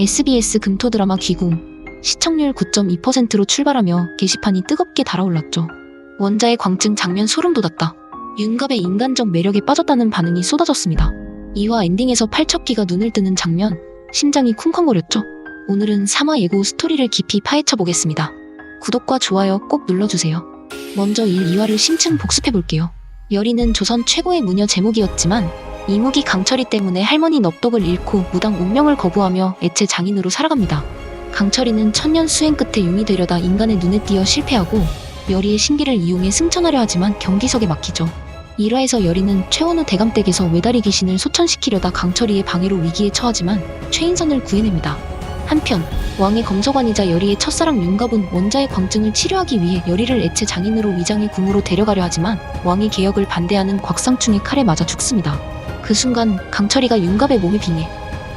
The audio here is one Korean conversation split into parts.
SBS 금토 드라마 귀궁. 시청률 9.2%로 출발하며 게시판이 뜨겁게 달아올랐죠. 원자의 광증 장면 소름 돋았다. 윤갑의 인간적 매력에 빠졌다는 반응이 쏟아졌습니다. 2화 엔딩에서 팔척기가 눈을 뜨는 장면, 심장이 쿵쾅거렸죠. 오늘은 3화 예고 스토리를 깊이 파헤쳐 보겠습니다. 구독과 좋아요 꼭 눌러주세요. 먼저 1, 2화를 심층 복습해볼게요. 여리는 조선 최고의 무녀 제목이었지만 이무기 강철이 때문에 할머니 넙덕을 잃고 무당 운명을 거부하며 애체 장인으로 살아갑니다. 강철이는 천년 수행 끝에 용이 되려다 인간의 눈에 띄어 실패하고 여리의 신기를 이용해 승천하려 하지만 경기석에 막히죠. 1화에서 여리는 최원우 대감댁에서 외다리 귀신을 소천시키려다 강철이의 방해로 위기에 처하지만 최인선을 구해냅니다. 한편 왕의 검서관이자 여리의 첫사랑 윤갑은 원자의 광증을 치료하기 위해 여리를 애체 장인으로 위장해 궁으로 데려가려 하지만 왕의 개혁을 반대하는 곽상충의 칼에 맞아 죽습니다. 그 순간 강철이가 윤갑의 몸에 빙해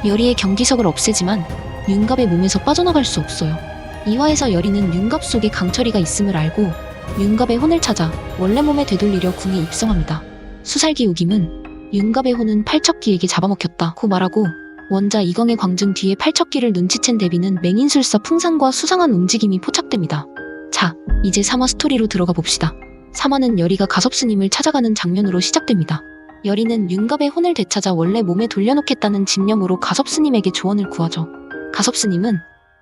여리의 경기석을 없애지만 윤갑의 몸에서 빠져나갈 수 없어요. 2화에서 여리는 윤갑 속에 강철이가 있음을 알고 윤갑의 혼을 찾아 원래 몸에 되돌리려 궁에 입성합니다. 수살기 우김은 윤갑의 혼은 팔척기에게 잡아먹혔다고 말하고 원자 이광의 광증 뒤에 팔척기를 눈치챈 대비는 맹인술사 풍산과 수상한 움직임이 포착됩니다. 자, 이제 3화 스토리로 들어가 봅시다. 3화는 여리가 가섭스님을 찾아가는 장면으로 시작됩니다. 여리는 윤갑의 혼을 되찾아 원래 몸에 돌려놓겠다는 집념으로 가섭스님에게 조언을 구하죠. 가섭스님은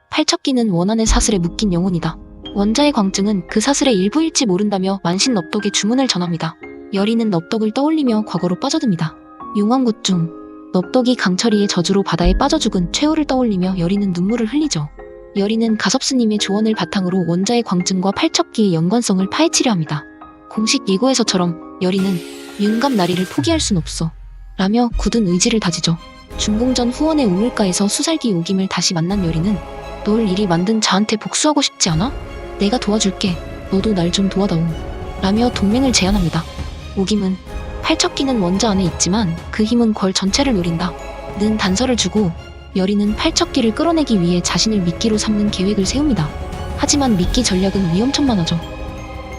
팔척기는 원한의 사슬에 묶인 영혼이다. 원자의 광증은 그 사슬의 일부일지 모른다며 만신 넙덕의 주문을 전합니다. 여리는 넙덕을 떠올리며 과거로 빠져듭니다. 용왕굿 중 넙덕이 강철이의 저주로 바다에 빠져 죽은 최후를 떠올리며 여리는 눈물을 흘리죠. 여리는 가섭스님의 조언을 바탕으로 원자의 광증과 팔척기의 연관성을 파헤치려 합니다. 공식 예고에서처럼 여리는 윤갑 나리를 포기할 순 없어 라며 굳은 의지를 다지죠. 중공전 후원의 우물가에서 수살기 우김을 다시 만난 여리는 널 이리 만든 자한테 복수하고 싶지 않아? 내가 도와줄게. 너도 날 좀 도와다오. 라며 동맹을 제안합니다. 우김은 팔척기는 원자 안에 있지만 그 힘은 궐 전체를 노린다. 는 단서를 주고 여리는 팔척기를 끌어내기 위해 자신을 미끼로 삼는 계획을 세웁니다. 하지만 미끼 전략은 위험천만하죠.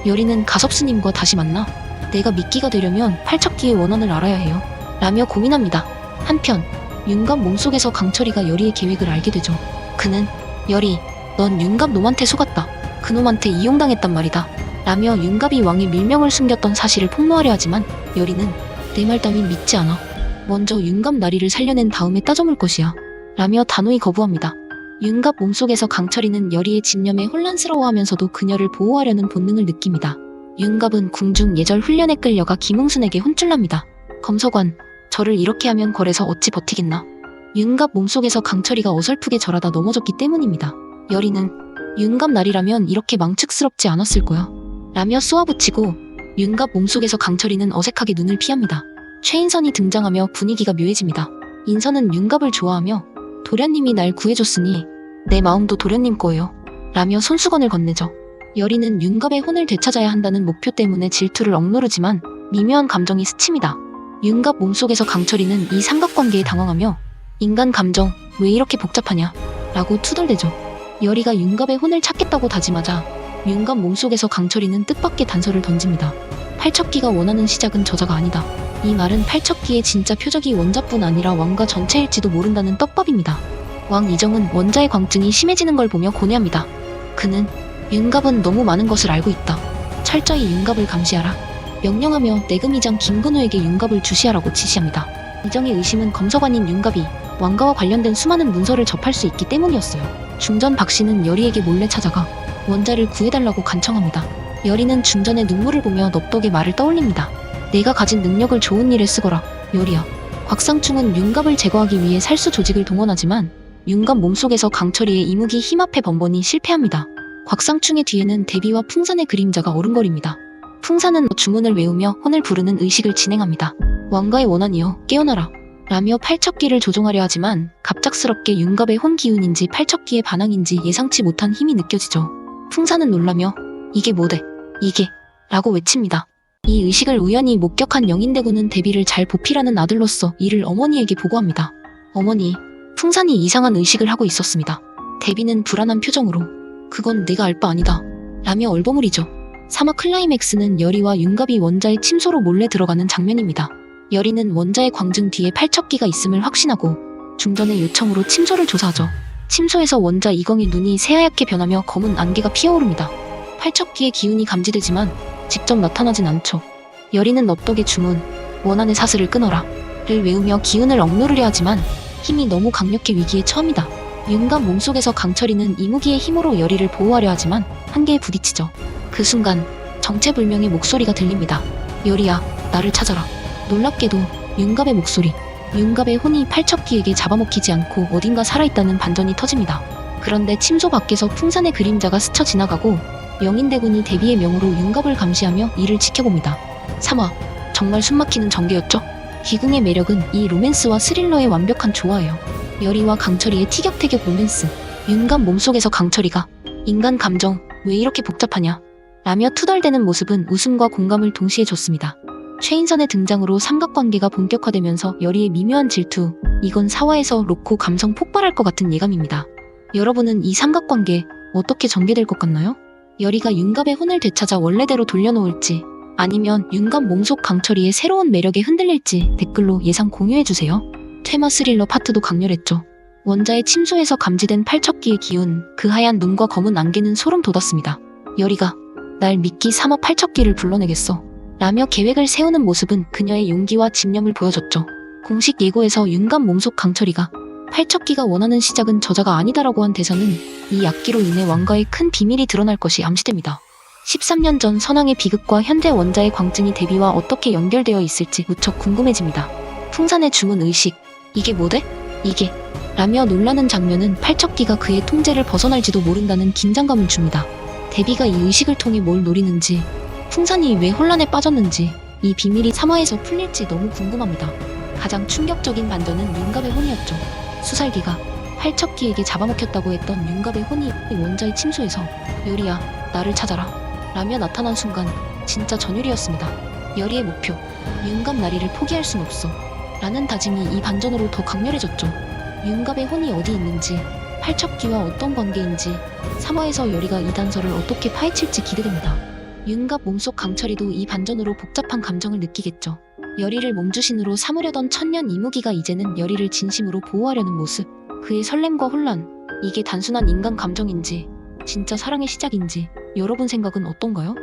여리는 가섭스님과 다시 만나 내가 미끼가 되려면 팔척기의 원한을 알아야 해요. 라며 고민합니다. 한편 윤갑 몸속에서 강철이가 여리의 계획을 알게 되죠. 그는 여리, 넌 윤갑 놈한테 속았다. 그놈한테 이용당했단 말이다. 라며 윤갑이 왕의 밀명을 숨겼던 사실을 폭로하려 하지만 여리는 내 말 따윈 믿지 않아. 먼저 윤갑 나리를 살려낸 다음에 따져볼 것이야. 라며 단호히 거부합니다. 윤갑 몸속에서 강철이는 여리의 집념에 혼란스러워하면서도 그녀를 보호하려는 본능을 느낍니다. 윤갑은 궁중 예절 훈련에 끌려가 김웅순에게 혼쭐납니다. 검서관, 저를 이렇게 하면 궐에서 어찌 버티겠나. 윤갑 몸속에서 강철이가 어설프게 절하다 넘어졌기 때문입니다. 여리는 윤갑 날이라면 이렇게 망측스럽지 않았을 거야. 라며 쏘아붙이고 윤갑 몸속에서 강철이는 어색하게 눈을 피합니다. 최인선이 등장하며 분위기가 묘해집니다. 인선은 윤갑을 좋아하며 도련님이 날 구해줬으니 내 마음도 도련님 거예요. 라며 손수건을 건네죠. 여리는 윤갑의 혼을 되찾아야 한다는 목표 때문에 질투를 억누르지만 미묘한 감정이 스칩니다. 윤갑 몸속에서 강철이는 이 삼각관계에 당황하며 인간 감정 왜 이렇게 복잡하냐 라고 투덜대죠. 여리가 윤갑의 혼을 찾겠다고 다짐하자 윤갑 몸속에서 강철이는 뜻밖의 단서를 던집니다. 팔척기가 원하는 시작은 저자가 아니다. 이 말은 팔척기의 진짜 표적이 원자뿐 아니라 왕가 전체일지도 모른다는 떡밥입니다. 왕 이정은 원자의 광증이 심해지는 걸 보며 고뇌합니다. 그는 윤갑은 너무 많은 것을 알고 있다. 철저히 윤갑을 감시하라. 명령하며 내금이장 김근우에게 윤갑을 주시하라고 지시합니다. 이정의 의심은 검서관인 윤갑이 왕가와 관련된 수많은 문서를 접할 수 있기 때문이었어요. 중전 박씨는 여리에게 몰래 찾아가 원자를 구해달라고 간청합니다. 여리는 중전의 눈물을 보며 넙덕의 말을 떠올립니다. 내가 가진 능력을 좋은 일에 쓰거라, 여리야. 곽상충은 윤갑을 제거하기 위해 살수 조직을 동원하지만 윤갑 몸속에서 강철이의 이무기 힘 앞에 번번이 실패합니다. 곽상충의 뒤에는 대비와 풍산의 그림자가 어른거립니다. 풍산은 주문을 외우며 혼을 부르는 의식을 진행합니다. 왕가의 원한이여 깨어나라 라며 팔척기를 조종하려 하지만 갑작스럽게 윤갑의 혼 기운인지 팔척기의 반항인지 예상치 못한 힘이 느껴지죠. 풍산은 놀라며 이게 뭐대? 이게? 라고 외칩니다. 이 의식을 우연히 목격한 영인대군은 대비를 잘 보필하는 아들로서 이를 어머니에게 보고합니다. 어머니, 풍산이 이상한 의식을 하고 있었습니다. 대비는 불안한 표정으로 그건 내가 알 바 아니다 라며 얼버무리죠. 3화 클라이맥스는 여리와 윤갑이 원자의 침소로 몰래 들어가는 장면입니다. 여리는 원자의 광증 뒤에 팔척기가 있음을 확신하고 중전의 요청으로 침소를 조사하죠. 침소에서 원자 이경의 눈이 새하얗게 변하며 검은 안개가 피어오릅니다. 팔척귀의 기운이 감지되지만 직접 나타나진 않죠. 여리는 넙덕의 주문, 원한의 사슬을 끊어라 를 외우며 기운을 억누르려 하지만 힘이 너무 강력해 위기에 처합니다. 윤감 몸속에서 강철이는 이무기의 힘으로 여리를 보호하려 하지만 한계에 부딪히죠. 그 순간 정체불명의 목소리가 들립니다. 여리야, 나를 찾아라. 놀랍게도 윤갑의 목소리. 윤갑의 혼이 팔척귀에게 잡아먹히지 않고 어딘가 살아있다는 반전이 터집니다. 그런데 침소 밖에서 풍산의 그림자가 스쳐 지나가고 영인대군이 대비의 명으로 윤갑을 감시하며 이를 지켜봅니다. 3화, 정말 숨막히는 전개였죠? 기궁의 매력은 이 로맨스와 스릴러의 완벽한 조화예요. 여리와 강철이의 티격태격 로맨스. 윤갑 몸속에서 강철이가 인간 감정 왜 이렇게 복잡하냐 라며 투덜대는 모습은 웃음과 공감을 동시에 줬습니다. 최인선의 등장으로 삼각관계가 본격화되면서 여리의 미묘한 질투, 이건 4화에서 로코 감성 폭발할 것 같은 예감입니다. 여러분은 이 삼각관계 어떻게 전개될 것 같나요? 여리가 윤갑의 혼을 되찾아 원래대로 돌려놓을지 아니면 윤갑 몸속 강철이의 새로운 매력에 흔들릴지 댓글로 예상 공유해주세요. 테마 스릴러 파트도 강렬했죠. 원자의 침소에서 감지된 팔척귀의 기운, 그 하얀 눈과 검은 안개는 소름 돋았습니다. 여리가 날 믿기 3화 팔척귀를 불러내겠어 라며 계획을 세우는 모습은 그녀의 용기와 집념을 보여줬죠. 공식 예고에서 윤갑 몸속 강철이가 팔척귀가 원하는 시작은 저자가 아니다라고 한 대사는 이 악기로 인해 왕가의 큰 비밀이 드러날 것이 암시됩니다. 13년 전 선왕의 비극과 현재 원자의 광증이 대비와 어떻게 연결되어 있을지 무척 궁금해집니다. 풍산의 주문 의식, 이게 뭐대? 이게 라며 놀라는 장면은 팔척귀가 그의 통제를 벗어날지도 모른다는 긴장감을 줍니다. 대비가 이 의식을 통해 뭘 노리는지, 풍산이 왜 혼란에 빠졌는지, 이 비밀이 3화에서 풀릴지 너무 궁금합니다. 가장 충격적인 반전은 윤갑의 혼이었죠. 수살기가 팔척귀에게 잡아먹혔다고 했던 윤갑의 혼이 원자의 침소에서 여리야, 나를 찾아라 라며 나타난 순간 진짜 전율이었습니다. 여리의 목표, 윤갑 나리를 포기할 순 없어 라는 다짐이 이 반전으로 더 강렬해졌죠. 윤갑의 혼이 어디 있는지, 팔척귀와 어떤 관계인지 3화에서 여리가 이 단서를 어떻게 파헤칠지 기대됩니다. 윤갑 몸속 강철이도 이 반전으로 복잡한 감정을 느끼겠죠. 여리를 몸주신으로 삼으려던 천년 이무기가 이제는 여리를 진심으로 보호하려는 모습, 그의 설렘과 혼란, 이게 단순한 인간 감정인지 진짜 사랑의 시작인지 여러분 생각은 어떤가요?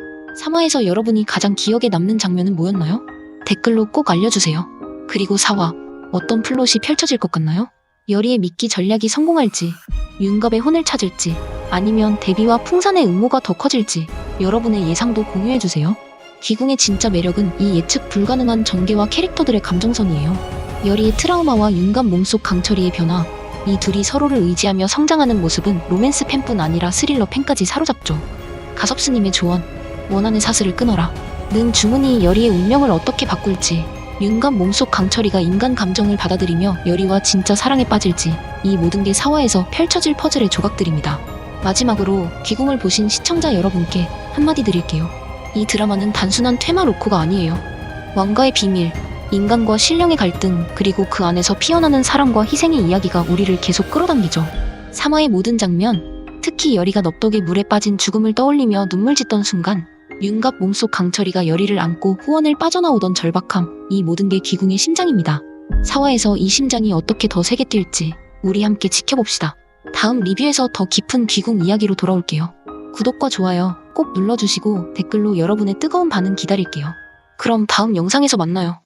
3화에서 여러분이 가장 기억에 남는 장면은 뭐였나요? 댓글로 꼭 알려주세요. 그리고 4화, 어떤 플롯이 펼쳐질 것 같나요? 여리의 미끼 전략이 성공할지, 윤갑의 혼을 찾을지, 아니면 대비와 풍산의 음모가 더 커질지 여러분의 예상도 공유해주세요. 기궁의 진짜 매력은 이 예측 불가능한 전개와 캐릭터들의 감정선이에요. 여리의 트라우마와 윤갑 몸속 강철이의 변화, 이 둘이 서로를 의지하며 성장하는 모습은 로맨스 팬뿐 아니라 스릴러 팬까지 사로잡죠. 가섭스님의 조언, 원한의 사슬을 끊어라 는 주문이 여리의 운명을 어떻게 바꿀지, 윤갑 몸속 강철이가 인간 감정을 받아들이며 여리와 진짜 사랑에 빠질지, 이 모든 게 4화에서 펼쳐질 퍼즐의 조각들입니다. 마지막으로 기궁을 보신 시청자 여러분께 한마디 드릴게요. 이 드라마는 단순한 테마 로코가 아니에요. 왕가의 비밀, 인간과 신령의 갈등, 그리고 그 안에서 피어나는 사랑과 희생의 이야기가 우리를 계속 끌어당기죠. 3화의 모든 장면, 특히 여리가 넙덕의 물에 빠진 죽음을 떠올리며 눈물 짓던 순간, 윤갑 몸속 강철이가 여리를 안고 후원을 빠져나오던 절박함, 이 모든 게 기궁의 심장입니다. 4화에서 이 심장이 어떻게 더 세게 뛸지 우리 함께 지켜봅시다. 다음 리뷰에서 더 깊은 기궁 이야기로 돌아올게요. 구독과 좋아요 꼭 눌러주시고 댓글로 여러분의 뜨거운 반응 기다릴게요. 그럼 다음 영상에서 만나요.